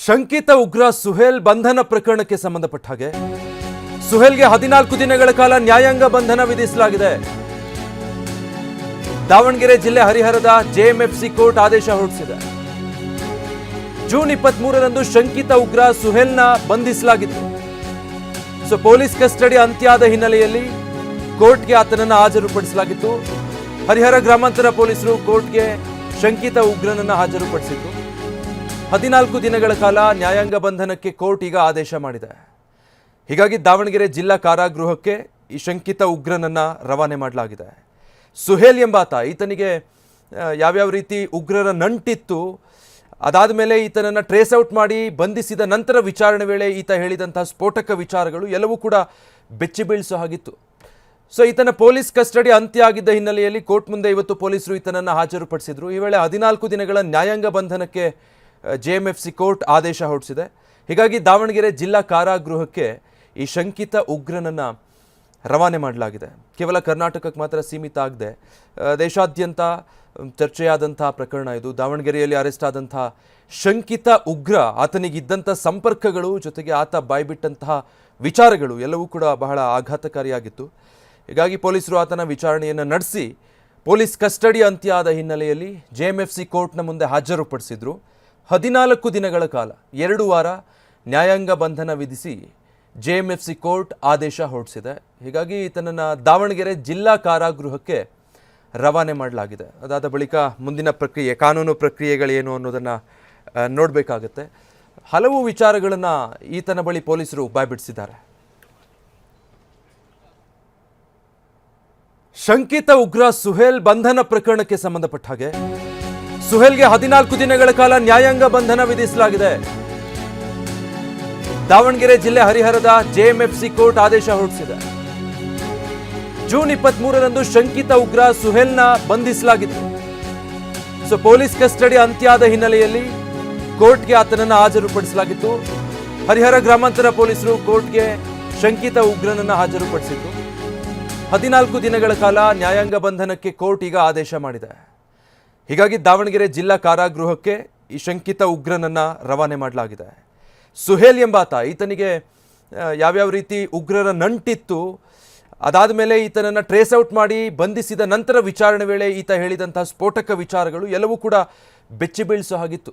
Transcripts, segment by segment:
ಶಂಕಿತ ಉಗ್ರ ಸುಹೇಲ್ ಬಂಧನ ಪ್ರಕರಣಕ್ಕೆ ಸಂಬಂಧಪಟ್ಟ ಹಾಗೆ ಸುಹೇಲ್ಗೆ 14 ದಿನಗಳ ಕಾಲ ನ್ಯಾಯಾಂಗ ಬಂಧನ ವಿಧಿಸಲಾಗಿದೆ. ದಾವಣಗೆರೆ ಜಿಲ್ಲೆ ಹರಿಹರದ ಜೆಎಂಎಫ್ಸಿ ಕೋರ್ಟ್ ಆದೇಶ ಹೊರಡಿಸಿದೆ. ಜೂನ್ 23ರಂದು ಶಂಕಿತ ಉಗ್ರ ಸುಹೇಲ್ನ ಬಂಧಿಸಲಾಗಿತ್ತು. ಪೊಲೀಸ್ ಕಸ್ಟಡಿ ಅಂತ್ಯದ ಹಿನ್ನೆಲೆಯಲ್ಲಿ ಕೋರ್ಟ್ಗೆ ಆತನನ್ನು ಹಾಜರುಪಡಿಸಲಾಗಿತ್ತು. ಹರಿಹರ ಗ್ರಾಮಾಂತರ ಪೊಲೀಸರು ಕೋರ್ಟ್ಗೆ ಶಂಕಿತ ಉಗ್ರನನ್ನು ಹಾಜರುಪಡಿಸಿದ್ರು. 14 ದಿನಗಳ ಕಾಲ ನ್ಯಾಯಾಂಗ ಬಂಧನಕ್ಕೆ ಕೋರ್ಟ್ ಈಗ ಆದೇಶ ಮಾಡಿದೆ. ಹೀಗಾಗಿ ದಾವಣಗೆರೆ ಜಿಲ್ಲಾ ಕಾರಾಗೃಹಕ್ಕೆ ಈ ಶಂಕಿತ ಉಗ್ರನನ್ನು ರವಾನೆ ಮಾಡಲಾಗಿದೆ. ಸುಹೇಲ್ ಎಂಬಾತ, ಈತನಿಗೆ ಯಾವ್ಯಾವ ರೀತಿ ಉಗ್ರರ ನಂಟಿತ್ತು, ಅದಾದ ಮೇಲೆ ಈತನನ್ನು ಟ್ರೇಸ್ ಔಟ್ ಮಾಡಿ ಬಂಧಿಸಿದ ನಂತರ ವಿಚಾರಣೆ ವೇಳೆ ಈತ ಹೇಳಿದಂತಹ ಸ್ಫೋಟಕ ವಿಚಾರಗಳು ಎಲ್ಲವೂ ಕೂಡ ಬೆಚ್ಚಿ ಬೀಳಿಸೋ ಹಾಗಿತ್ತು. ಈತನ ಪೊಲೀಸ್ ಕಸ್ಟಡಿ ಅಂತ್ಯ ಆಗಿದ್ದ ಹಿನ್ನೆಲೆಯಲ್ಲಿ ಕೋರ್ಟ್ ಮುಂದೆ ಇವತ್ತು ಪೊಲೀಸರು ಈತನನ್ನು ಹಾಜರುಪಡಿಸಿದ್ರು. ಈ ವೇಳೆ 14 ದಿನಗಳ ನ್ಯಾಯಾಂಗ ಬಂಧನಕ್ಕೆ ಜೆಎಂಎಫ್ಸಿ ಕೋರ್ಟ್ ಆದೇಶ ಹೊರಡಿಸಿದೆ. ಹೀಗಾಗಿ ದಾವಣಗೆರೆ ಜಿಲ್ಲಾ ಕಾರಾಗೃಹಕ್ಕೆ ಈ ಶಂಕಿತ ಉಗ್ರನನ್ನು ರವಾನೆ ಮಾಡಲಾಗಿದೆ. ಕೇವಲ ಕರ್ನಾಟಕಕ್ಕೆ ಮಾತ್ರ ಸೀಮಿತ ಆಗದೆ ದೇಶಾದ್ಯಂತ ಚರ್ಚೆಯಾದಂಥ ಪ್ರಕರಣ ಇದು. ದಾವಣಗೆರೆಯಲ್ಲಿ ಅರೆಸ್ಟ್ ಆದಂಥ ಶಂಕಿತ ಉಗ್ರ, ಆತನಿಗಿದ್ದಂಥ ಸಂಪರ್ಕಗಳು ಜೊತೆಗೆ ಆತ ಬಾಯ್ಬಿಟ್ಟಂತಹ ವಿಚಾರಗಳು ಎಲ್ಲವೂ ಕೂಡ ಬಹಳ ಆಘಾತಕಾರಿಯಾಗಿತ್ತು. ಹೀಗಾಗಿ ಪೊಲೀಸರು ಆತನ ವಿಚಾರಣೆಯನ್ನು ನಡೆಸಿ ಪೊಲೀಸ್ ಕಸ್ಟಡಿ ಅಂತ್ಯ ಆದ ಹಿನ್ನೆಲೆಯಲ್ಲಿ ಜೆಎಂಎಫ್ಸಿ ಕೋರ್ಟ್ನ ಮುಂದೆ ಹಾಜರುಪಡಿಸಿದ್ರು. 14 ದಿನಗಳ ಕಾಲ 2 ವಾರ ನ್ಯಾಯಾಂಗ ಬಂಧನ ವಿಧಿಸಿ ಜೆಎಂಎಫ್ಸಿ ಕೋರ್ಟ್ ಆದೇಶ ಹೊರಡಿಸಿದೆ. ಹೀಗಾಗಿ ಈತನನ್ನು ದಾವಣಗೆರೆ ಜಿಲ್ಲಾ ಕಾರಾಗೃಹಕ್ಕೆ ರವಾನೆ ಮಾಡಲಾಗಿದೆ. ಅದಾದ ಬಳಿಕ ಮುಂದಿನ ಪ್ರಕ್ರಿಯೆ, ಕಾನೂನು ಪ್ರಕ್ರಿಯೆಗಳೇನು ಅನ್ನೋದನ್ನು ನೋಡಬೇಕಾಗತ್ತೆ. ಹಲವು ವಿಚಾರಗಳನ್ನು ಈತನ ಬಳಿ ಪೊಲೀಸರು ಬಾಯ್ಬಿಡಿಸಿದ್ದಾರೆ. ಶಂಕಿತ ಉಗ್ರ ಸುಹೇಲ್ ಬಂಧನ ಪ್ರಕರಣಕ್ಕೆ ಸಂಬಂಧಪಟ್ಟ ಹಾಗೆ ಸುಹೇಲ್ಗೆ 14 ದಿನಗಳ ಕಾಲ ನ್ಯಾಯಾಂಗ ಬಂಧನ ವಿಧಿಸಲಾಗಿದೆ. ದಾವಣಗೆರೆ ಜಿಲ್ಲೆ ಹರಿಹರದ ಜೆಎಂಎಫ್ಸಿ ಕೋರ್ಟ್ ಆದೇಶ ಹೊರಡಿಸಿದೆ. ಜೂನ್ 23ರಂದು ಶಂಕಿತ ಉಗ್ರ ಸುಹೇಲ್ನ ಬಂಧಿಸಲಾಗಿತ್ತು. ಪೊಲೀಸ್ ಕಸ್ಟಡಿ ಅಂತ್ಯದ ಹಿನ್ನೆಲೆಯಲ್ಲಿ ಕೋರ್ಟ್ಗೆ ಆತನನ್ನು ಹಾಜರುಪಡಿಸಲಾಗಿತ್ತು. ಹರಿಹರ ಗ್ರಾಮಾಂತರ ಪೊಲೀಸರು ಕೋರ್ಟ್ಗೆ ಶಂಕಿತ ಉಗ್ರನನ್ನು ಹಾಜರುಪಡಿಸಿದ್ರು. 14 ದಿನಗಳ ಕಾಲ ನ್ಯಾಯಾಂಗ ಬಂಧನಕ್ಕೆ ಕೋರ್ಟ್ ಈಗ ಆದೇಶ ಮಾಡಿದೆ. ಹೀಗಾಗಿ ದಾವಣಗೆರೆ ಜಿಲ್ಲಾ ಕಾರಾಗೃಹಕ್ಕೆ ಈ ಶಂಕಿತ ಉಗ್ರನನ್ನು ರವಾನೆ ಮಾಡಲಾಗಿದೆ. ಸುಹೇಲ್ ಎಂಬಾತ, ಈತನಿಗೆ ಯಾವ್ಯಾವ ರೀತಿ ಉಗ್ರರ ನಂಟಿತ್ತು, ಅದಾದ ಮೇಲೆ ಈತನನ್ನು ಟ್ರೇಸ್ ಔಟ್ ಮಾಡಿ ಬಂಧಿಸಿದ ನಂತರ ವಿಚಾರಣೆ ವೇಳೆ ಈತ ಹೇಳಿದಂಥ ಸ್ಫೋಟಕ ವಿಚಾರಗಳು ಎಲ್ಲವೂ ಕೂಡ ಬೆಚ್ಚಿ ಬೀಳಿಸೋ ಹಾಗಿತ್ತು.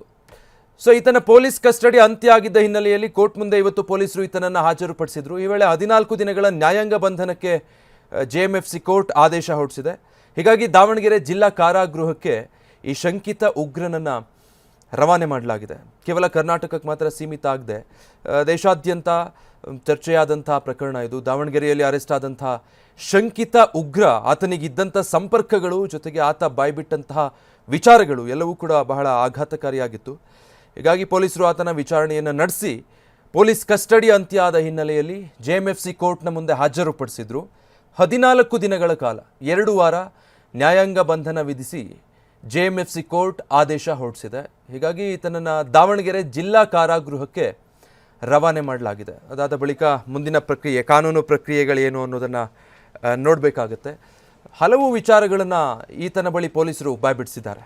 ಈತನ ಪೊಲೀಸ್ ಕಸ್ಟಡಿ ಅಂತ್ಯ ಆಗಿದ್ದ ಹಿನ್ನೆಲೆಯಲ್ಲಿ ಕೋರ್ಟ್ ಮುಂದೆ ಇವತ್ತು ಪೊಲೀಸರು ಈತನನ್ನು ಹಾಜರುಪಡಿಸಿದ್ರು. ಈ ವೇಳೆ 14 ದಿನಗಳ ನ್ಯಾಯಾಂಗ ಬಂಧನಕ್ಕೆ ಜೆಎಂಎಫ್ಸಿ ಕೋರ್ಟ್ ಆದೇಶ ಹೊರಡಿಸಿದೆ. ಹೀಗಾಗಿ ದಾವಣಗೆರೆ ಜಿಲ್ಲಾ ಕಾರಾಗೃಹಕ್ಕೆ ಈ ಶಂಕಿತ ಉಗ್ರನನ್ನು ರವಾನೆ ಮಾಡಲಾಗಿದೆ. ಕೇವಲ ಕರ್ನಾಟಕಕ್ಕೆ ಮಾತ್ರ ಸೀಮಿತ ಆಗದೆ ದೇಶಾದ್ಯಂತ ಚರ್ಚೆಯಾದಂಥ ಪ್ರಕರಣ ಇದು. ದಾವಣಗೆರೆಯಲ್ಲಿ ಅರೆಸ್ಟ್ ಆದಂಥ ಶಂಕಿತ ಉಗ್ರ, ಆತನಿಗಿದ್ದಂಥ ಸಂಪರ್ಕಗಳು ಜೊತೆಗೆ ಆತ ಬಾಯ್ಬಿಟ್ಟಂತಹ ವಿಚಾರಗಳು ಎಲ್ಲವೂ ಕೂಡ ಬಹಳ ಆಘಾತಕಾರಿಯಾಗಿತ್ತು. ಹೀಗಾಗಿ ಪೊಲೀಸರು ಆತನ ವಿಚಾರಣೆಯನ್ನು ನಡೆಸಿ ಪೊಲೀಸ್ ಕಸ್ಟಡಿ ಅಂತ್ಯ ಆದ ಹಿನ್ನೆಲೆಯಲ್ಲಿ ಜೆಎಂಎಫ್ಸಿ ಕೋರ್ಟ್ನ ಮುಂದೆ ಹಾಜರುಪಡಿಸಿದ್ರು. 14 ದಿನಗಳ ಕಾಲ 2 ವಾರ ನ್ಯಾಯಾಂಗ ಬಂಧನ ವಿಧಿಸಿ ಜೆಎಂಎಫ್ಸಿ ಕೋರ್ಟ್ ಆದೇಶ ಹೊರಡಿಸಿದೆ. ಹೀಗಾಗಿ ಈತನನ್ನು ದಾವಣಗೆರೆ ಜಿಲ್ಲಾ ಕಾರಾಗೃಹಕ್ಕೆ ರವಾನೆ ಮಾಡಲಾಗಿದೆ. ಅದಾದ ಬಳಿಕ ಮುಂದಿನ ಪ್ರಕ್ರಿಯೆ, ಕಾನೂನು ಪ್ರಕ್ರಿಯೆಗಳೇನು ಅನ್ನೋದನ್ನು ನೋಡಬೇಕಾಗತ್ತೆ. ಹಲವು ವಿಚಾರಗಳನ್ನು ಈತನ ಬಳಿ ಪೊಲೀಸರು ಬಾಯ್ಬಿಡಿಸಿದ್ದಾರೆ.